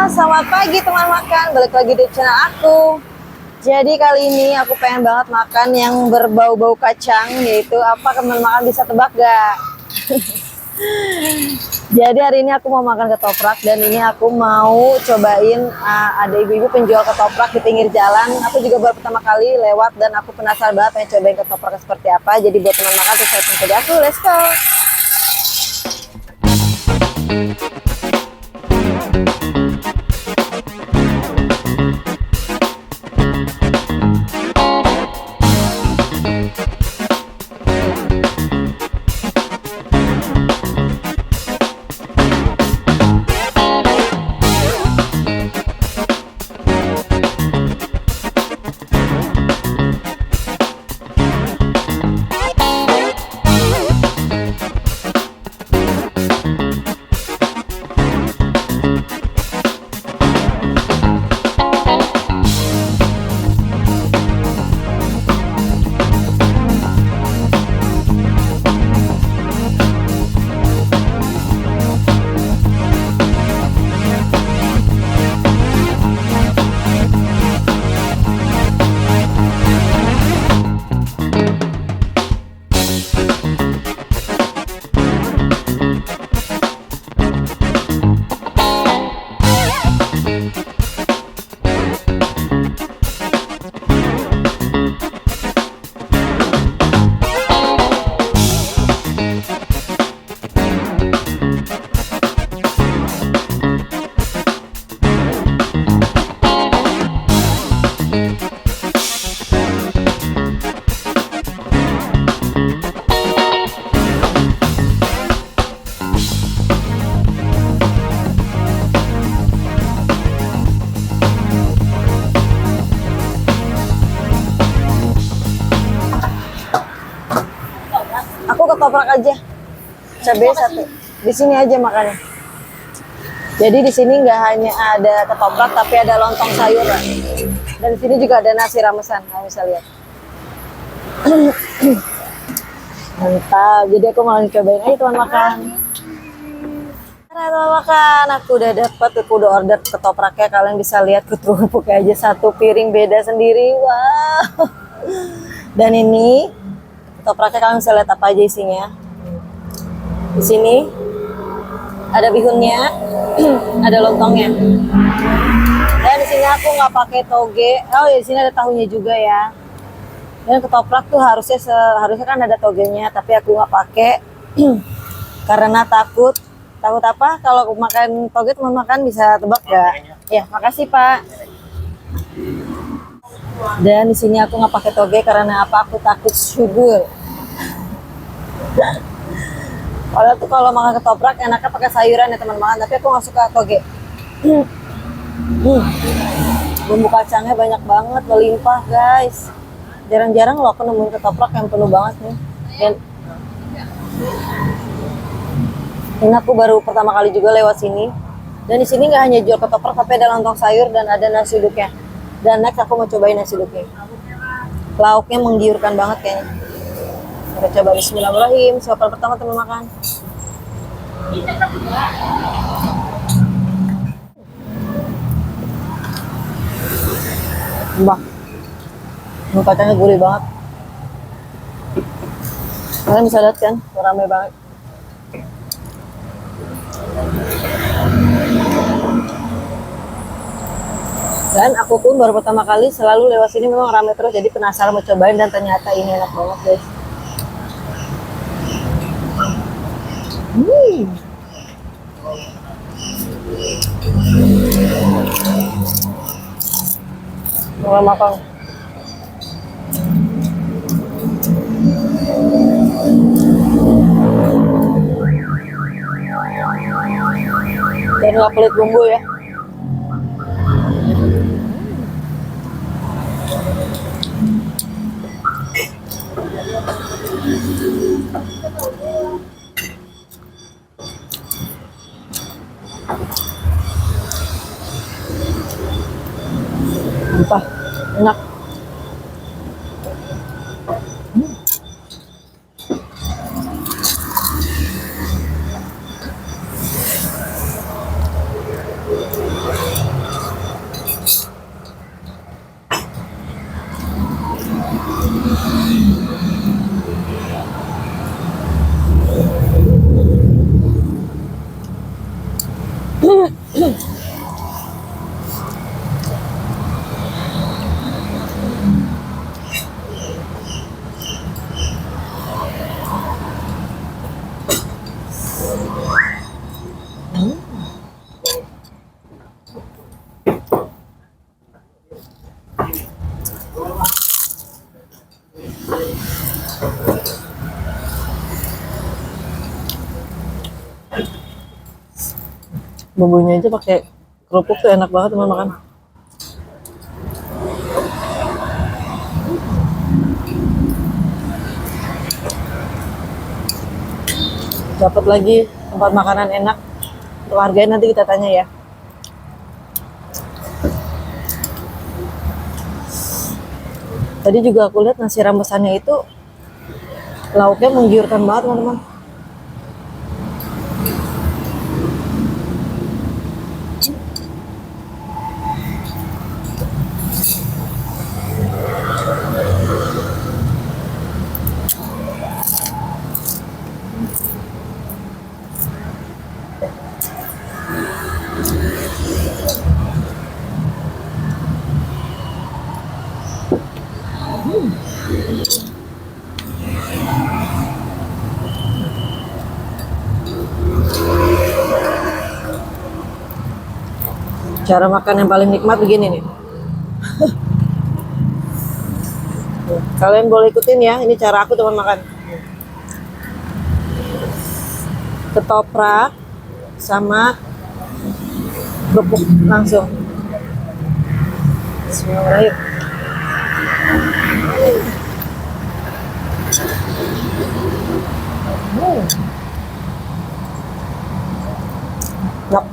Selamat pagi teman makan, balik lagi di channel aku. Jadi kali ini aku pengen banget makan yang berbau-bau kacang, yaitu apa teman makan, bisa tebak gak? Jadi hari ini aku mau makan ketoprak dan ini aku mau cobain ada ibu-ibu penjual ketoprak di pinggir jalan. Aku juga baru pertama kali lewat dan aku penasaran banget pengen cobain ketoprak seperti apa. Jadi buat teman makan terus saya tunggu aku, let's go. Aku ketoprak aja, cabai satu. Di sini aja makannya. Jadi di sini nggak hanya ada ketoprak, tapi ada lontong sayuran. Dan di sini juga ada nasi ramesan, kamu bisa lihat. Mantap. Jadi aku mau cobain aja teman makan. Teman makan, aku udah dapat, aku udah order ketopraknya. Kalian bisa lihat ketumpuk aja satu piring beda sendiri. Wow. Dan ini ketopraknya kalian bisa lihat apa aja isinya. Di sini ada bihunnya, ada lontongnya. Dan di sini aku nggak pakai toge. Oh ya, di sini ada tahunya juga ya. Dan ketoprak tuh harusnya kan ada togenya, tapi aku nggak pakai karena takut apa? Kalau makan toge teman makan bisa tebak nggak? Ya, makasih Pak. Dan di sini aku nggak pakai toge karena apa? Aku takut subur. Padahal tuh kalau makan ketoprak enaknya pakai sayuran ya teman makan, tapi aku nggak suka toge. Bumbu kacangnya banyak banget, melimpah guys. Jarang-jarang loh aku nemuin ketoprak yang penuh banget nih. Dan ini aku baru pertama kali juga lewat sini. Dan di sini nggak hanya jual ketoprak, tapi ada lontong sayur dan ada nasi uduknya. Dan next aku mau cobain nasi uduknya. Lauknya menggiurkan banget kayaknya. Kita coba bismillahirrahmanirrahim. Suapan pertama teman makan. Mbak, bumbu kacangnya gurih banget. Kalian bisa lihat kan, ramai banget. Dan aku pun baru pertama kali selalu lewat sini, memang ramai terus, jadi penasaran mau cobain dan ternyata ini enak banget guys. Mau makan. Dan nggak pelit bumbu ya. Mantap, enak. Bumbunya aja pakai kerupuk tuh enak banget teman makan. Dapat lagi tempat makanan enak. Untuk harganya nanti kita tanya ya. Tadi juga aku lihat nasi rambusannya itu lauknya menggiurkan banget teman-teman. Cara makan yang paling nikmat begini nih. Kalian boleh ikutin ya, ini cara aku teman makan. Ketoprak sama kerupuk langsung. Bismillahirrahmanirrahim. Yap.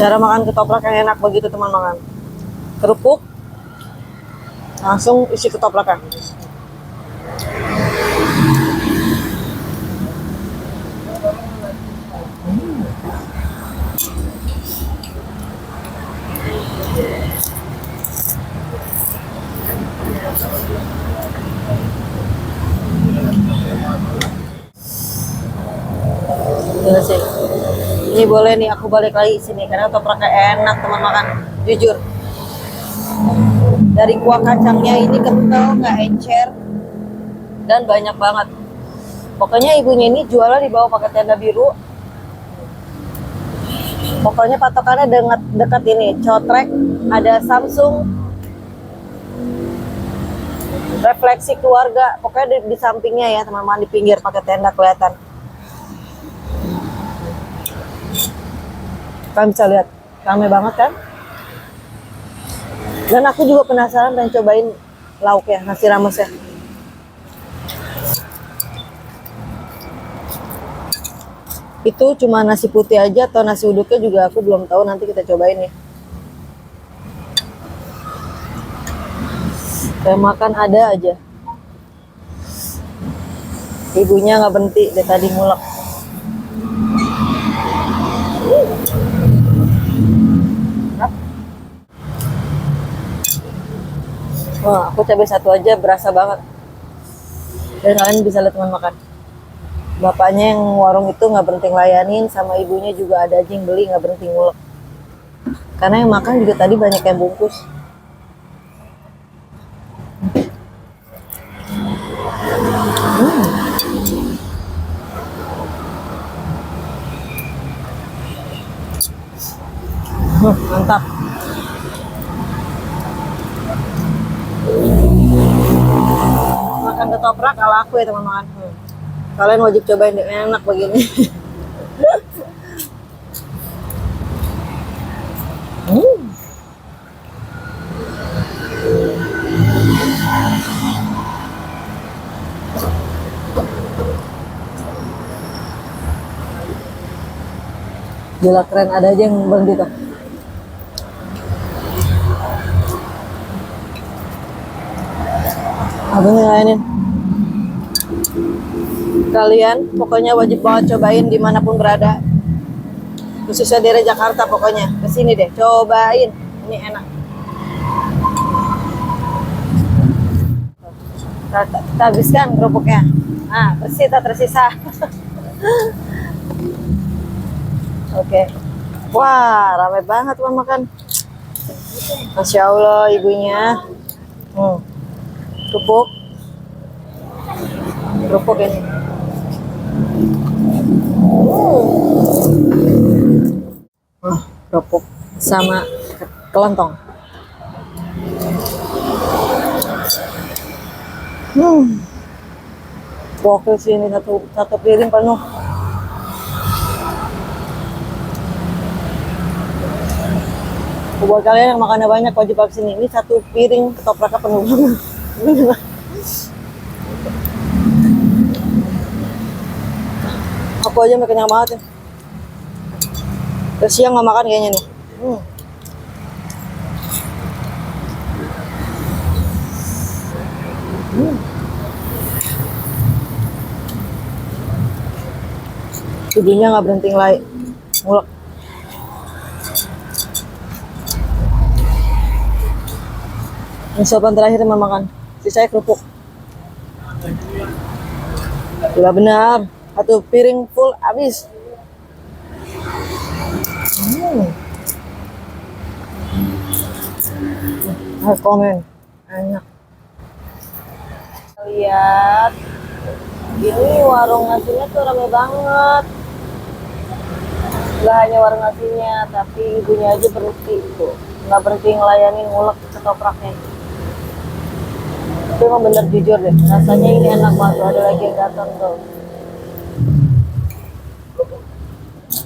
Cara makan ketoprak yang enak begitu teman makan. Kerupuk langsung isi ketopraknya. Gila sih. Ini boleh nih aku balik lagi sini karena ketopraknya enak teman makan. Jujur. Dari kuah kacangnya ini kental, nggak encer, dan banyak banget. Pokoknya ibunya ini jualan di bawah pakai tenda biru. Pokoknya patokannya dekat ini, Cotrek, ada Samsung, refleksi keluarga. Pokoknya di sampingnya ya teman-teman, di pinggir pakai tenda kelihatan. Kalian bisa lihat, ramai banget kan? Dan aku juga penasaran dan cobain lauknya, nasi ramesnya. Itu cuma nasi putih aja atau nasi uduknya juga aku belum tahu, nanti kita cobain ya. Kayak makan ada aja. Ibunya nggak berhenti dari tadi ngulek. Wah, aku cabai satu aja berasa banget. Dan kalian bisa lihat teman makan. Bapaknya yang warung itu nggak berhenti ngelayanin, sama ibunya juga ada aja yang beli nggak berhenti ngulek. Karena yang makan juga tadi banyak yang bungkus. Mantap. Makan ketoprak ala aku ya teman-teman. Kalian wajib cobain deh, enak begini. Gila keren, ada aja yang berhenti tuh. Abang ngelayanin. Kalian pokoknya wajib banget cobain dimanapun berada. Khususnya daerah Jakarta pokoknya. Kesini deh, cobain. Ini enak. Kita habiskan kerupuknya. Nah, bersih tak tersisa. Oke. Wah, ramai banget teman makan. Masya Allah ibunya. Kerupuk. kerupuk ini. Kerupuk sama kelontong. Gokil sih ini satu piring penuh. Buat kalian yang makannya banyak wajib ke sini. Ini satu piring ketopraknya penuh banget. Aku aja sampai kenyang banget ya. Terus siang nggak makan kayaknya nih. Ibunya nggak berhenti ngulek. Ini sopan terakhir teman makan. Sisanya kerupuk. Gila benar. Satu piring full habis. Komen. Enak. Lihat. Ini warung nasinya tuh rame banget. Gak hanya warung nasinya, tapi ibunya aja berhenti tuh. Nggak berhenti ngelayanin ngulek ketopraknya. Tapi emang bener jujur deh, rasanya ini enak banget tuh. Ada lagi yang datang tuh.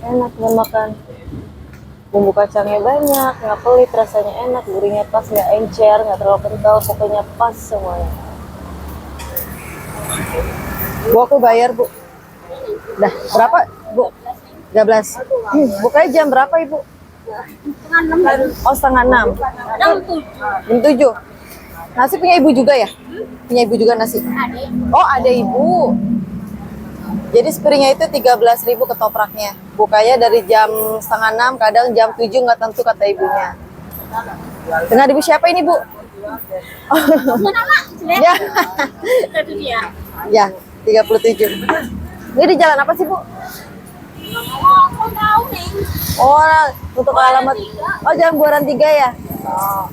Enak banget makan. Bumbu kacangnya banyak, nggak pelit, rasanya enak, gurihnya pas, nggak encer, nggak terlalu kental, pokoknya pas semuanya. Bu, aku bayar, Bu. Dah, berapa, Bu? 13. Bukanya jam berapa, Ibu? Oh, setengah 6. Jam 7. Nasi punya Ibu juga ya? Punya Ibu juga nasi? Oh, ada Ibu. Jadi sepiringnya itu 13.000 ketopraknya. Bukanya dari jam setengah 6, kadang jam 7 nggak tentu kata ibunya. Dengan Ibu siapa ini, Bu? Ya. Ya, 37. Ini di jalan apa sih, Bu? Oh, untuk alamat. Oh, Jalan Buaran 3 ya? Oh.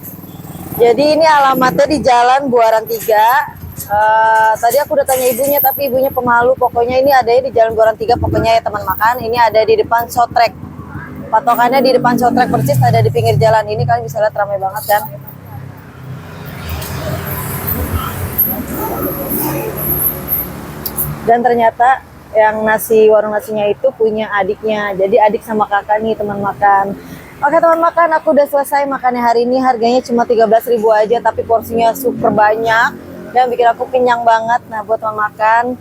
Jadi ini alamatnya di Jalan Buaran 3. Tadi aku udah tanya ibunya, tapi ibunya pemalu. Pokoknya ini ada di Jalan Buaran 3, pokoknya ya teman makan. Ini ada di depan Sotrek. Patokannya di depan Sotrek persis, ada di pinggir jalan. Ini kalian bisa lihat ramai banget kan. Dan ternyata yang warung nasinya itu punya adiknya. Jadi adik sama kakak nih teman makan. Oke teman makan, aku udah selesai makannya hari ini. Harganya cuma 13.000 aja, tapi porsinya super banyak. Dan bikin aku kenyang banget. Nah buat teman makan,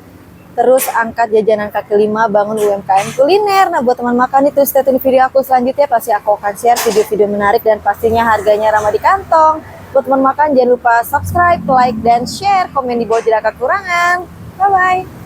terus angkat jajanan kaki lima, bangun UMKM kuliner. Nah buat teman makan itu stay tune video aku selanjutnya. Pasti aku akan share video-video menarik dan pastinya harganya ramah di kantong. Buat teman makan jangan lupa subscribe, like, dan share. Komen di bawah jika kekurangan. Bye-bye.